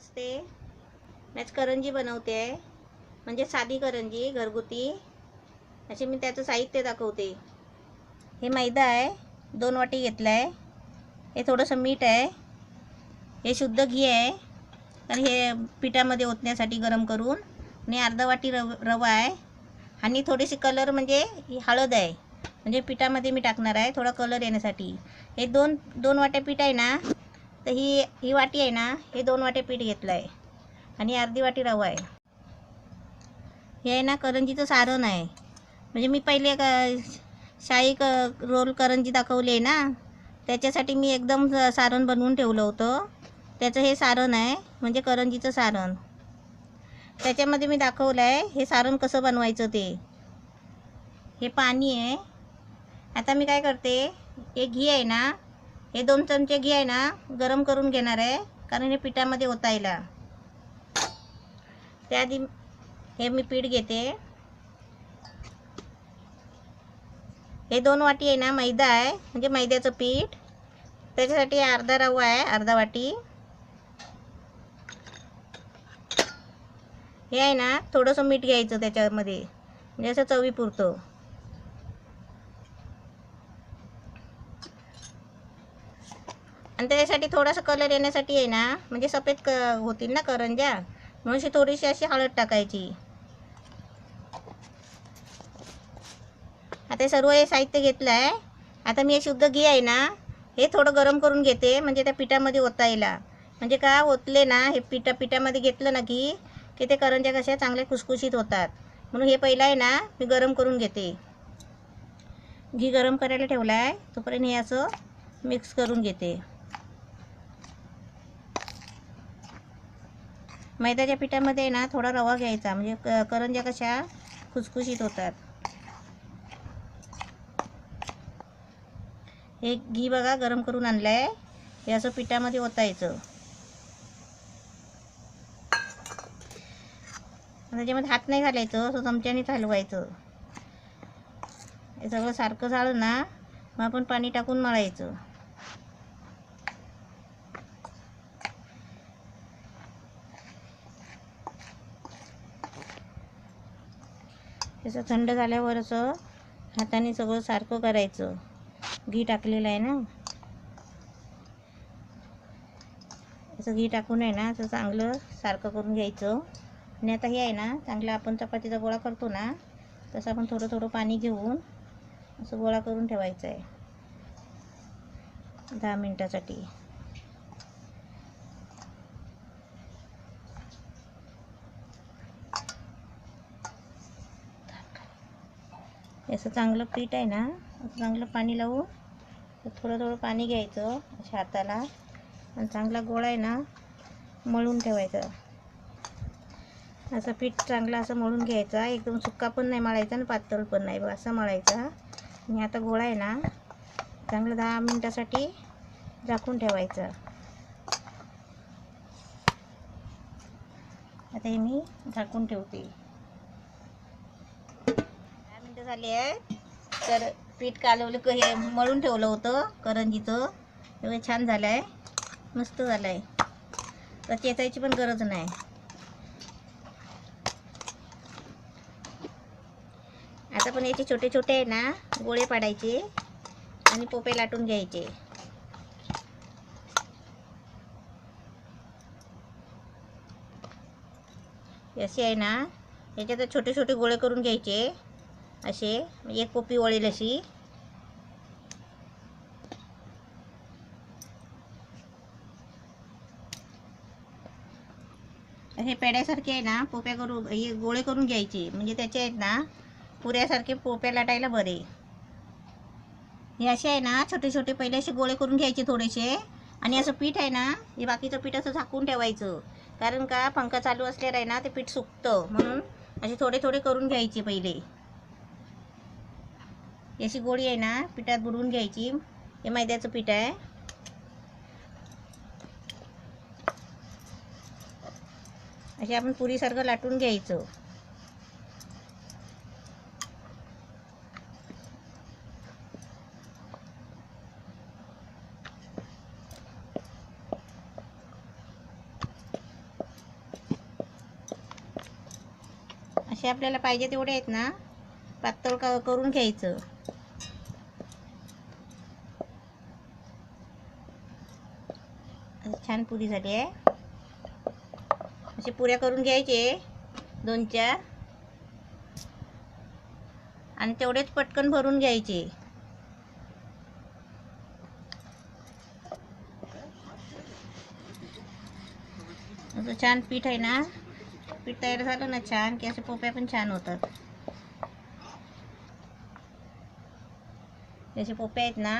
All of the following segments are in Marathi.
नमस्ते. मी आज करंजी बनवते आहे, म्हणजे साधी करंजी घरगुती. असे मी त्याचं साहित्य दाखवते. हे मैदा आहे, 2 वाटी घेतला आहे. हे थोडंसं मीठ आहे. हे शुद्ध घी आहे, तर हे पिठामध्ये ओतण्यासाठी गरम करून. आणि अर्धा वाटी रवा आहे. आणि थोडीशी कलर म्हणजे ही हळद आहे, म्हणजे पिठामध्ये मी टाकणार आहे थोडा कलर येण्यासाठी. हे दोन वाट्या पीठ आहे ना, तर ही वाटी आहे ना, हे 2 वाट्या पीठ घेतलं आहे आणि अर्धी वाटी रवा आहे. हे आहे ना करंजीचं सारण आहे. म्हणजे मी पहिले शाही रोल करंजी दाखवली आहे ना, त्याच्यासाठी मी एकदम सारण बनवून ठेवलं होतं. त्याचं हे सारण आहे, म्हणजे करंजीचं सारण. त्याच्यामध्ये मी दाखवलं आहे हे सारण कसं बनवायचं ते. हे पाणी आहे. आता मी काय करते, हे घी आहे ना, हे 2 चमचे घी आहे ना गरम करून घेणार आहे, कारण हे पिठामध्ये ओतायला. त्याआधी हे मी पीठ घेते. हे 2 वाटी आहे ना मैदा आहे, म्हणजे मैद्याचं पीठ. त्याच्यासाठी अर्धा रवा आहे, अर्धा वाटी. हे आहे ना थोडंसं मीठ घ्यायचं त्याच्यामध्ये, म्हणजे असं चवीपुरतं. आणि त्याच्यासाठी थोडासा कलर येण्यासाठी आहे ना, म्हणजे सफेद होतील ना करंज्या, म्हणून थोडीशी अशी हळद टाकायची. आता सर्व हे साहित्य घेतलं आहे. आता मी हे शुद्ध घी आहे ना, हे थोडं गरम करून घेते, म्हणजे त्या पिठामध्ये ओतायला. म्हणजे का ओतले ना हे पिठामध्ये घेतलं ना घी, की ते करंज्या कशा चांगल्या खुसखुशीत होतात. म्हणून हे पहिलं आहे ना मी गरम करून घेते. घी गरम करायला ठेवलं आहे, तोपर्यंत हे असं मिक्स करून घेते. मैद्याच्या पिठामध्ये ना थोडा रवा घ्यायचा, म्हणजे करंज्या कशा खुसखुशीत होतात. हे घी बघा गरम करून आणलं आहे, हे असं पिठामध्ये ओतायचं. त्याच्यामध्ये हात नाही घालायचं, असं चमच्यानेच हलवायचं. हे सगळं सारखं झालं ना, मग आपण पाणी टाकून मळायचं. असं थंड झाल्यावर असं हाताने सगळं सारखं करायचं. घी टाकलेलं आहे ना, असं घी टाकून आहे ना असं चांगलं सारखं करून घ्यायचं. आणि आता हे आहे ना चांगलं आपण चपातीचा गोळा करतो ना, तसं आपण थोडं थोडं पाणी घेऊन असं गोळा करून ठेवायचं आहे 10 मिनिटासाठी. असं चांगलं पीठ आहे ना, असं चांगलं पाणी लावून थोडं थोडं पाणी घ्यायचं अशा हाताला, आणि चांगला गोळा आहे ना मळून ठेवायचा. असं पीठ चांगलं असं मळून घ्यायचा, एकदम सुक्का पण नाही मळायचा आणि पातळ पण नाही, बघ असं मळायचा. आणि आता गोळा आहे ना चांगलं 10 मिनिटासाठी झाकून ठेवायचा. आता हे मी झाकून ठेवते. 10 मिनिटं झाली आहे. तर पीठ कालवलं हे मळून ठेवलं होतं करंजीचं, हे छान झालं आहे, मस्त झालं आहे. तर चेचायची पण गरज नाही. आता पण याचे छोटे छोटे आहे ना गोळे पाडायचे आणि पोपे लाटून घ्यायचे. असे आहे ना, याच्यात छोटे छोटे गोळे करून घ्यायचे असे, एक पोपी वळेल अशी. हे पेड्यासारखे आहे ना पोप्या करून हे गोळे करून घ्यायचे, म्हणजे त्याचे आहेत ना पुऱ्यासारखे पोप्या लाटायला बरे. हे असे आहे ना छोटे छोटे पहिले असे गोळे करून घ्यायचे थोडेसे. आणि असं पीठ आहे ना, हे बाकीचं पीठ असं झाकून ठेवायचं, कारण का पंखा चालू असल्यावर आहे ना ते पीठ सुकतं, म्हणून असे थोडे थोडे करून घ्यायचे पहिले. अशी गोळी आहे ना पिठात बुडवून घ्यायची. हे मैद्याचं पीठ आहे. असे आपण पुरीसारखं लाटून घ्यायचं. असे आपल्याला पाहिजे तेवढे आहेत ना, पातळ करून घ्यायचं. छान पुरी झाली आहे. असे पुऱ्या करून घ्यायचे 2-4 आणि तेवढेच पटकन भरून घ्यायचे. असं छान पीठ आहे ना, पीठ तयार झालं ना छान की असे पोप्या पण छान होतात. असे पोप्या आहेत ना,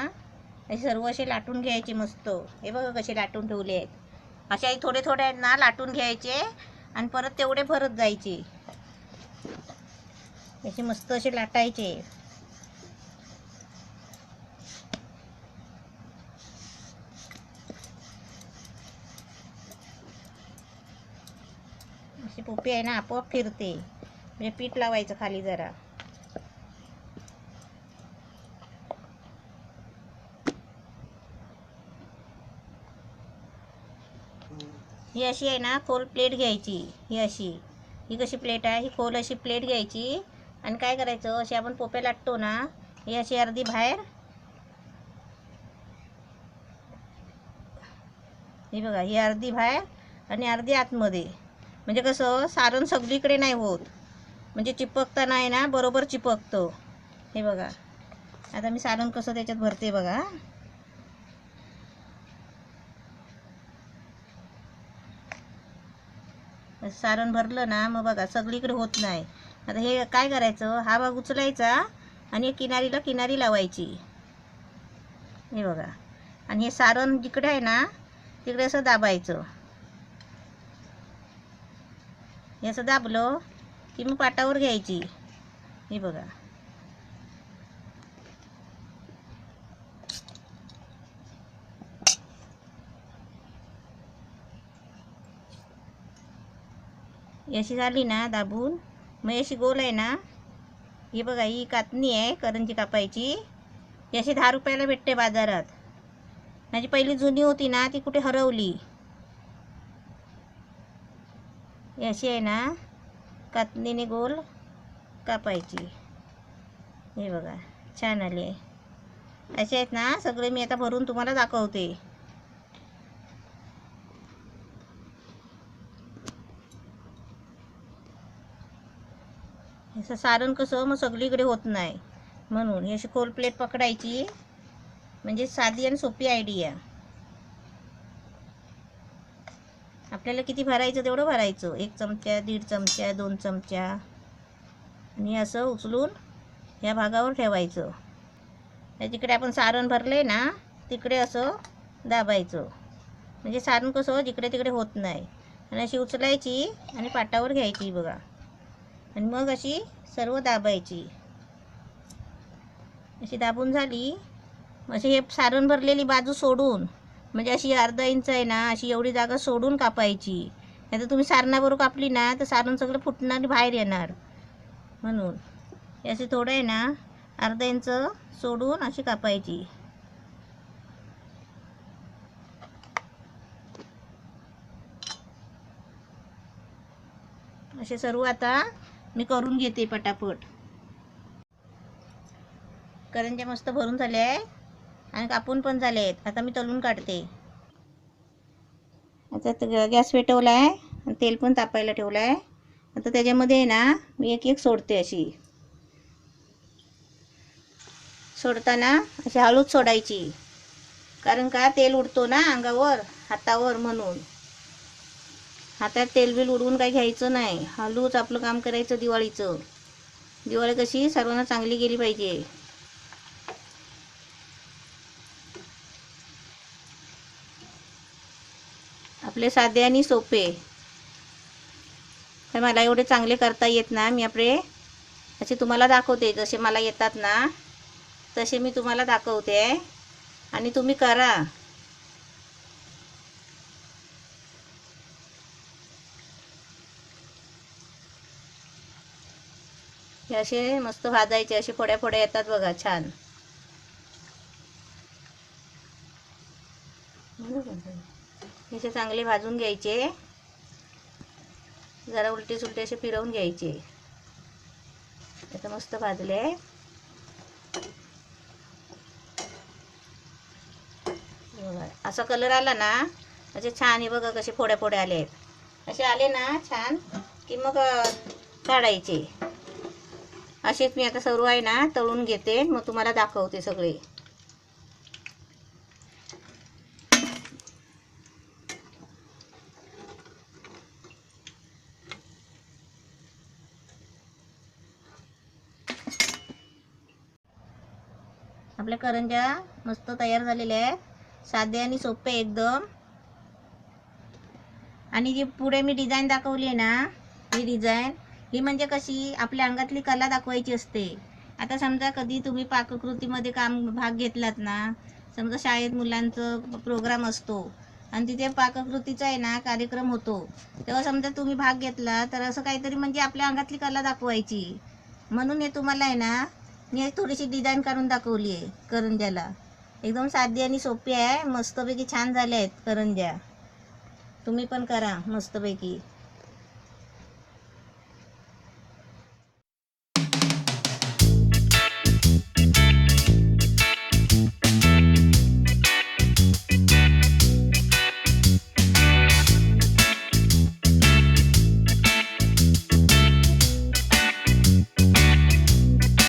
असे सर्व असे लाटून घ्यायचे मस्त. हे बघा कसे लाटून ठेवले आहेत. असे थोडे थोडे आहेत ना लाटून घ्यायचे आणि परत तेवढे भरत जायचे. असे मस्त असे लाटायचे. अशी पोपी आहे ना आपोआप फिरते. म्हणजे पीठ लावायचं खाली जरा. ही अशी आहे ना खोल प्लेट घ्यायची. ही कशी प्लेट आहे, ही खोल अशी प्लेट घ्यायची आणि काय करायचं, अशी आपण पोप्या लाटतो ना, ही अशी अर्धी बाहेर, ही बघा ही अर्धी बाहेर आणि अर्धी आतमध्ये. म्हणजे कसं सारण सगळीकडे नाही होत, म्हणजे चिपकता नाही ना, बरोबर चिपकतं. हे बघा आता मी सारण कसं त्याच्यात भरते बघा. सारण भरलं ना मग बघा सगळीकडे होत नाही. आता हे काय करायचं, हा भाग उचलायचा आणि किनारी लावायची. हे बघा आणि हे सारण जिकडे आहे ना तिकडे असं दाबायचं. हे असं दाबलं की मग पाटावर घ्यायची. हे बघा अशी झाली ना दाबून, मग अशी गोल आहे ना, ही बघा ही कातणी आहे करंजी कापायची. ही अशी 10 रुपयाला भेटते बाजारात. माझी पहिली जुनी होती ना ती कुठे हरवली. ही अशी आहे ना कातणीने गोल कापायची. हे बघा छान आली आहे. असे आहेत ना सगळे मी आता भरून तुम्हाला दाखवते. असं सारण कसं मग सगळीकडे होत नाही, म्हणून ही अशी खोल प्लेट पकडायची. म्हणजे साधी आणि सोपी आयडिया. आपल्याला किती भरायचं तेवढं भरायचं. 1 चमचा, 1.5 चमचा, 2 चमचा आणि असं उचलून ह्या भागावर ठेवायचं. जिकडे आपण सारण भरले ना तिकडे असं दाबायचं. म्हणजे सारण कसं जिकडे तिकडे होत नाही. आणि अशी उचलायची आणि पाटावर घ्यायची बघा. आणि मग अशी सर्व दाबायची. अशी दाबून झाली अशी हे सारण भरलेली बाजू सोडून, म्हणजे अशी अर्धा इंच आहे ना अशी एवढी जागा सोडून कापायची. नाही तर तुम्ही सारणाबरोबर कापली ना तर सारण सगळं फुटणार आणि बाहेर येणार. म्हणून अशी थोडं आहे ना अर्धा इंच सोडून अशी कापायची. असे सर्व आता मी करून घेते पटापट. करंज्या मस्त भरून झाले आहे आणि कापून पण झाले आहेत. आता मी तळून काढते. आता गॅस पेटवला आहे आणि तेल पण तापायला ठेवलं आहे. आता त्याच्यामध्ये आहे ना मी एक सोडते. अशी सोडताना अशी हळूच सोडायची, कारण का तेल उडतो ना अंगावर हातावर, म्हणून हातात तेल बिल उडवून काही घ्यायचं नाही. हळूच आपलं काम करायचं दिवाळीचं. दिवाळी कशी सर्वांना चांगली गेली पाहिजे. आपले साधे आणि सोपे. तर मला एवढे चांगले करता येत ना, मी आपले असे तुम्हाला दाखवते. जसे मला येतात ना तसे मी तुम्हाला दाखवते आणि तुम्ही करा. हे असे मस्त भाजायचे. असे फोड्या फोड्या येतात बघा छान. हे चांगले भाजून घ्यायचे. जरा उलटे सुलटे असे फिरवून घ्यायचे. आता मस्त भाजले. असा कलर आला ना म्हणजे छान. हे बघा कसे फोड्या फोड्या आले आहेत. असे आले ना छान की मग काढायचे. असेच मी आता सर्व आहे ना तळून घेते, मग तुम्हाला दाखवते सगळे. आपल्या करंज्या मस्त तयार झालेल्या आहेत, साधे आणि सोपे एकदम. आणि जी पुढे मी डिझाईन दाखवली आहे ना, ही डिझाईन ही म्हणजे कशी आपल्या अंगातली कला दाखवायची असते. आता समजा कधी तुम्ही पाककृतीमध्ये भाग घेतलात ना, समजा शाळेत मुलांचं प्रोग्राम असतो आणि तिथे पाककृतीचा आहे ना कार्यक्रम होतो, तेव्हा समजा तुम्ही भाग घेतला तर असं काहीतरी म्हणजे आपल्या अंगातली कला दाखवायची. म्हणून हे तुम्हाला आहे ना मी थोडीशी डिझाईन काढून दाखवली आहे करंज्याला. एकदम साधी आणि सोपी आहे, मस्तपैकी छान झाल्या आहेत करंज्या. तुम्ही पण करा मस्तपैकी.